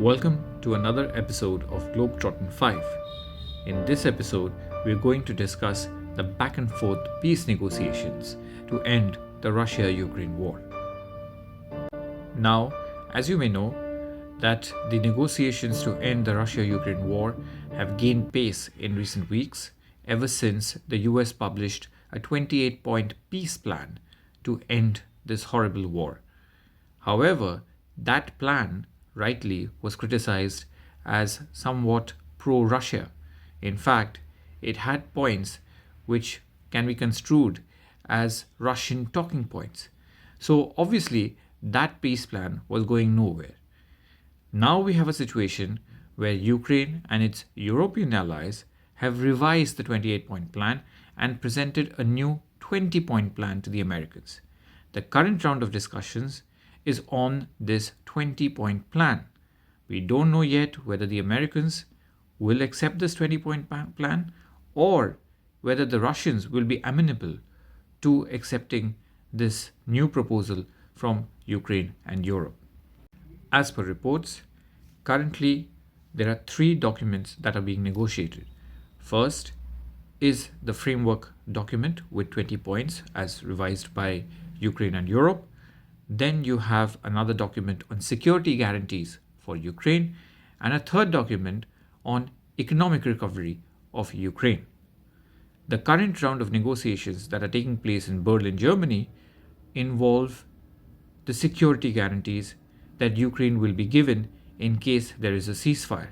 Welcome to another episode of Globetrotting 5. In this episode, we're going to discuss the back and forth peace negotiations to end the Russia-Ukraine war. Now, as you may know, that the negotiations to end the Russia-Ukraine war have gained pace in recent weeks ever since the US published a 28-point peace plan to end this horrible war. However, that plan rightly was criticized as somewhat pro-Russia. In fact, it had points which can be construed as Russian talking points. So obviously, that peace plan was going nowhere. Now we have a situation where Ukraine and its European allies have revised the 28-point plan and presented a new 20-point plan to the Americans. The current round of discussions is on this 20-point plan. We don't know yet whether the Americans will accept this 20-point plan or whether the Russians will be amenable to accepting this new proposal from Ukraine and Europe. As per reports, currently there are three documents that are being negotiated. First is the framework document with 20 points as revised by Ukraine and Europe. Then you have another document on security guarantees for Ukraine and a third document on economic recovery of Ukraine. The current round of negotiations that are taking place in Berlin, Germany involve the security guarantees that Ukraine will be given in case there is a ceasefire.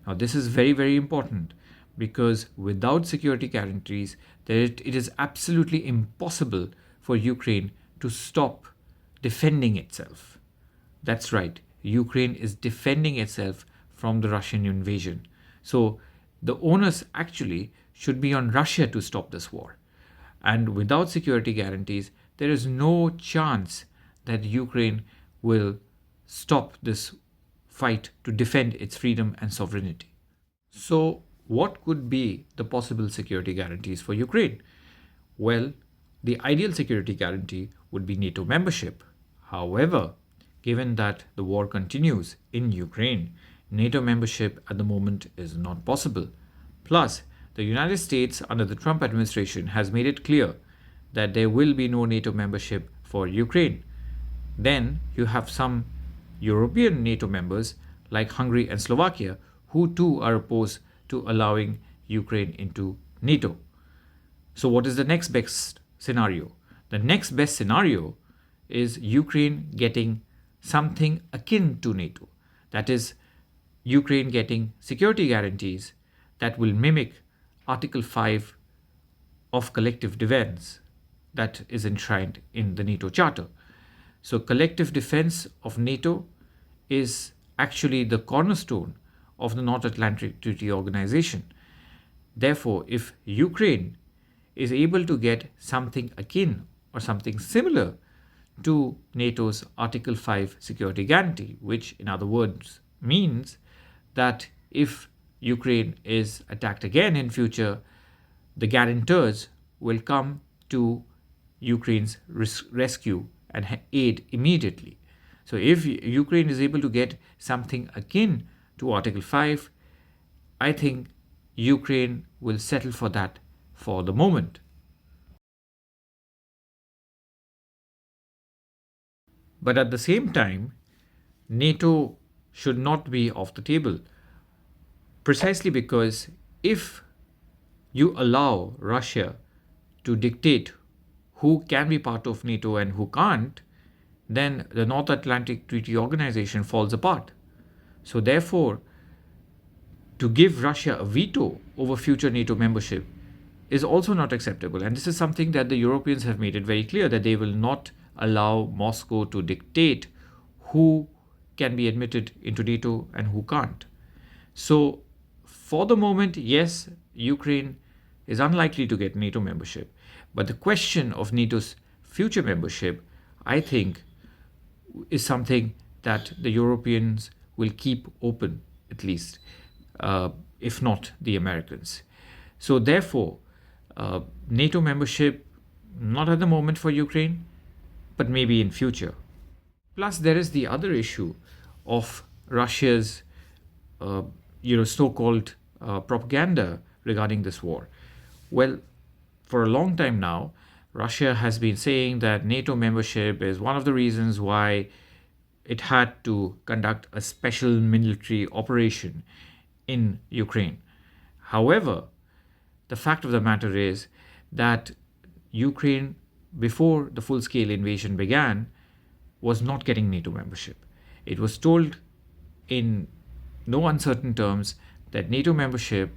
Now, this is very, very important because without security guarantees, it is absolutely impossible for Ukraine to stop defending itself. That's right, Ukraine is defending itself from the Russian invasion. So the onus actually should be on Russia to stop this war. And without security guarantees, there is no chance that Ukraine will stop this fight to defend its freedom and sovereignty. So what could be the possible security guarantees for Ukraine? Well, the ideal security guarantee would be NATO membership. However, given that the war continues in Ukraine, NATO membership at the moment is not possible. Plus, the United States under the Trump administration has made it clear that there will be no NATO membership for Ukraine. Then you have some European NATO members like Hungary and Slovakia who too are opposed to allowing Ukraine into NATO. So what is the next best scenario? The next best scenario is Ukraine getting something akin to NATO. That is, Ukraine getting security guarantees that will mimic Article 5 of collective defense that is enshrined in the NATO Charter. So collective defense of NATO is actually the cornerstone of the North Atlantic Treaty Organization. Therefore, if Ukraine is able to get something akin or something similar to NATO's Article 5 security guarantee, which in other words means that if Ukraine is attacked again in future, the guarantors will come to Ukraine's rescue and aid immediately. So if Ukraine is able to get something akin to Article 5, I think Ukraine will settle for that for the moment. But at the same time, NATO should not be off the table, precisely because if you allow Russia to dictate who can be part of NATO and who can't, then the North Atlantic Treaty Organization falls apart. So therefore, to give Russia a veto over future NATO membership is also not acceptable. And this is something that the Europeans have made it very clear that they will not allow Moscow to dictate who can be admitted into NATO and who can't. So for the moment, yes, Ukraine is unlikely to get NATO membership. But the question of NATO's future membership, I think, is something that the Europeans will keep open, at least, if not the Americans. So therefore, NATO membership, not at the moment for Ukraine, but maybe in future. Plus, there is the other issue of Russia's uh, so-called propaganda regarding this war. Well, for a long time now, Russia has been saying that NATO membership is one of the reasons why it had to conduct a special military operation in Ukraine. However, the fact of the matter is that Ukraine, before the full scale invasion began, was not getting NATO membership. It was told in no uncertain terms that NATO membership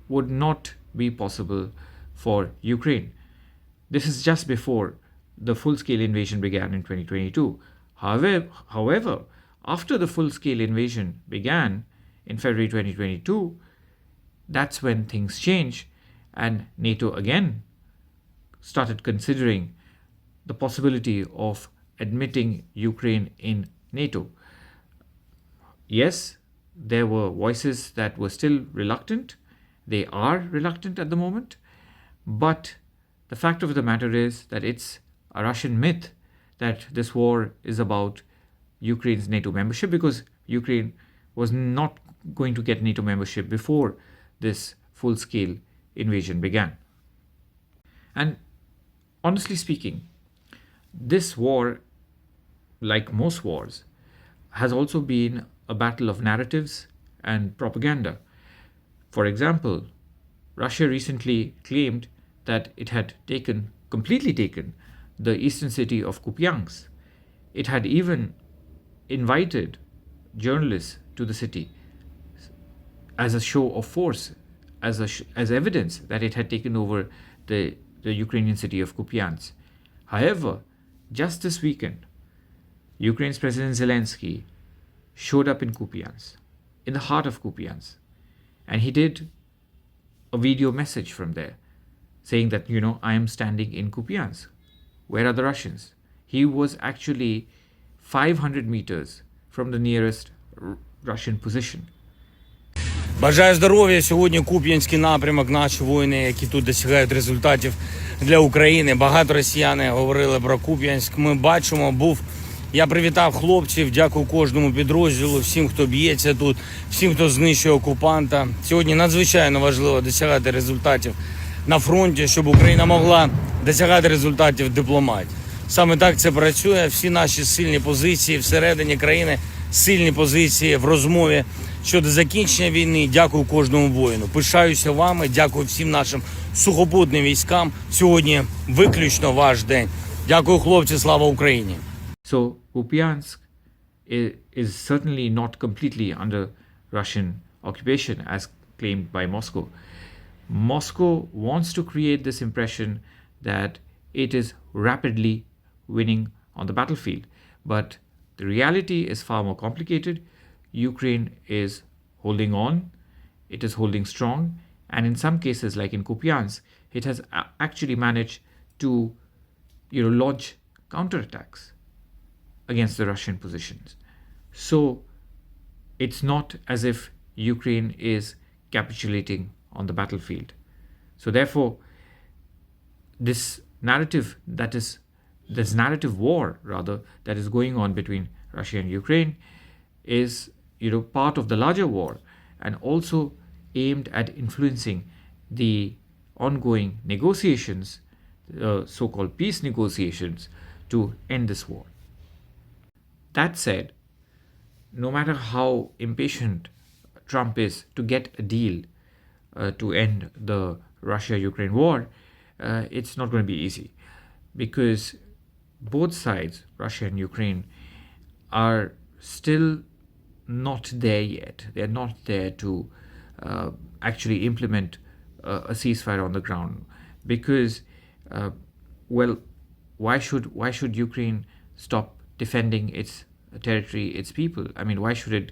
would not be possible for Ukraine. This is just before the full scale invasion began in 2022. However, after the full scale invasion began in February 2022, that's when things changed and NATO again started considering the possibility of admitting Ukraine in NATO. Yes, there were voices that were still reluctant. They are reluctant at the moment. But the fact of the matter is that it's a Russian myth that this war is about Ukraine's NATO membership, because Ukraine was not going to get NATO membership before this full scale invasion began. And honestly speaking, this war, like most wars, has also been a battle of narratives and propaganda. For example, Russia recently claimed that it had completely taken, the eastern city of Kupiansk. It had even invited journalists to the city as a show of force, as evidence that it had taken over the Ukrainian city of Kupiansk. However, just this weekend, Ukraine's President Zelensky showed up in Kupiansk, in the heart of Kupiansk, and he did a video message from there saying that, I am standing in Kupiansk. Where are the Russians? He was actually 500 meters from the nearest Russian position. Бажаю здоров'я. Сьогодні Куп'янський напрямок, наші воїни, які тут досягають результатів для України. Багато росіяни говорили про Куп'янськ. Ми бачимо, я привітав хлопців, дякую кожному підрозділу, всім, хто б'ється тут, всім, хто знищує окупанта. Сьогодні надзвичайно важливо досягати результатів на фронті, щоб Україна могла досягати результатів в дипломатії. Саме так це працює. Всі наші сильні позиції всередині країни, сильні позиції в розмові щодо закінчення війни. Дякую кожному воїну. Пишаюся вами, дякую всім нашим сухопутним військам. Сьогодні виключно ваш день. Дякую, хлопці, слава Україні. So Kupiansk is certainly not completely under Russian occupation as claimed by Moscow. Moscow wants to create this impression that it is rapidly winning on the battlefield. But the reality is far more complicated. Ukraine is holding on, it is holding strong, and in some cases, like in Kupiansk, it has actually managed to launch counterattacks against the Russian positions. So it's not as if Ukraine is capitulating on the battlefield. So therefore, this narrative war that is going on between Russia and Ukraine is part of the larger war, and also aimed at influencing the ongoing negotiations, so-called peace negotiations, to end this war. That said, no matter how impatient Trump is to get a deal to end the Russia-Ukraine war, it's not going to be easy, because both sides, Russia and Ukraine, are still not there yet. They're not there to actually implement a ceasefire on the ground, because, why should Ukraine stop defending its territory, its people? I mean, why should it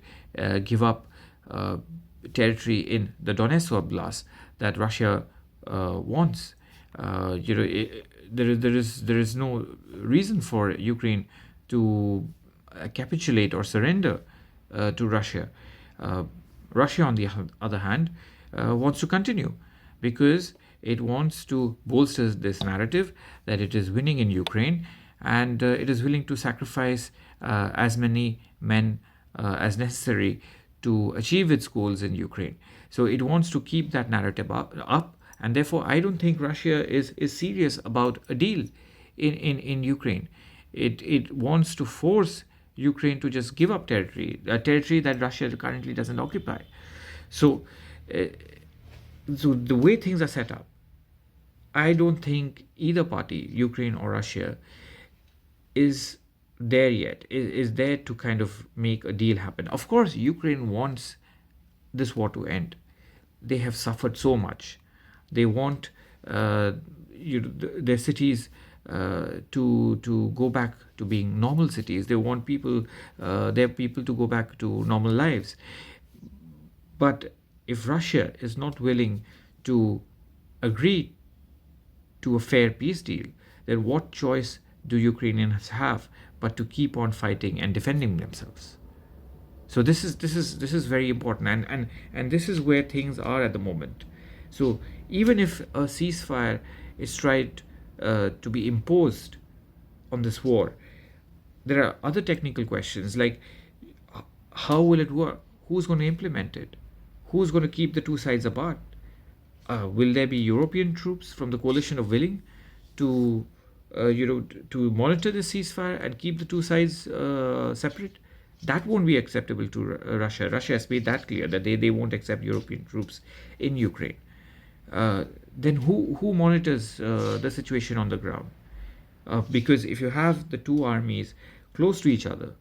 give up territory in the Donetsk Oblast that Russia wants? There is no reason for Ukraine to capitulate or surrender to Russia. Russia, on the other hand, wants to continue, because it wants to bolster this narrative that it is winning in Ukraine, and it is willing to sacrifice as many men as necessary to achieve its goals in Ukraine. So it wants to keep that narrative up, and therefore I don't think Russia is serious about a deal in Ukraine. It wants to force Ukraine to just give up territory, a territory that Russia currently doesn't occupy. So, uh, so the way things are set up, I don't think either party, Ukraine or Russia, is there yet, is there to kind of make a deal happen. Of course, Ukraine wants this war to end. They have suffered so much. They want their cities to go back to being normal cities. They want their people to go back to normal lives. But if Russia is not willing to agree to a fair peace deal, then what choice do Ukrainians have but to keep on fighting and defending themselves? So this is very important, and this is where things are at the moment. So even if a ceasefire is tried to be imposed on this war, there are other technical questions like how will it work? Who's going to implement it? Who's going to keep the two sides apart? Will there be European troops from the coalition of willing to, to monitor the ceasefire and keep the two sides separate? That won't be acceptable to Russia. Russia has made that clear that they won't accept European troops in Ukraine. Then who monitors the situation on the ground? Because if you have the two armies close to each other,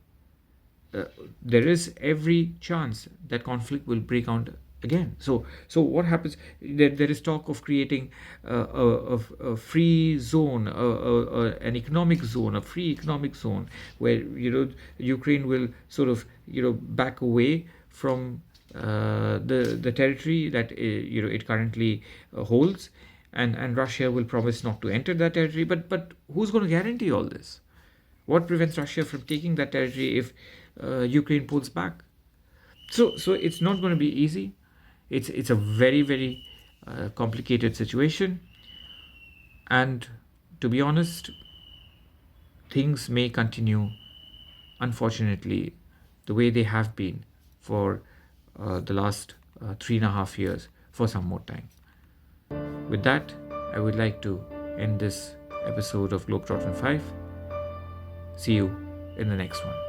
there is every chance that conflict will break out again. So what happens? There is talk of creating a free zone, an economic zone, a free economic zone, where Ukraine will sort of back away from the territory that it currently holds, and Russia will promise not to enter that territory. But who's going to guarantee all this? What prevents Russia from taking that territory if Ukraine pulls back? So it's not going to be easy. It's a very, very complicated situation, and to be honest, things may continue, unfortunately, the way they have been for the last 3.5 years for some more time. With that, I would like to end this episode of Globetrotter 5. See you in the next one.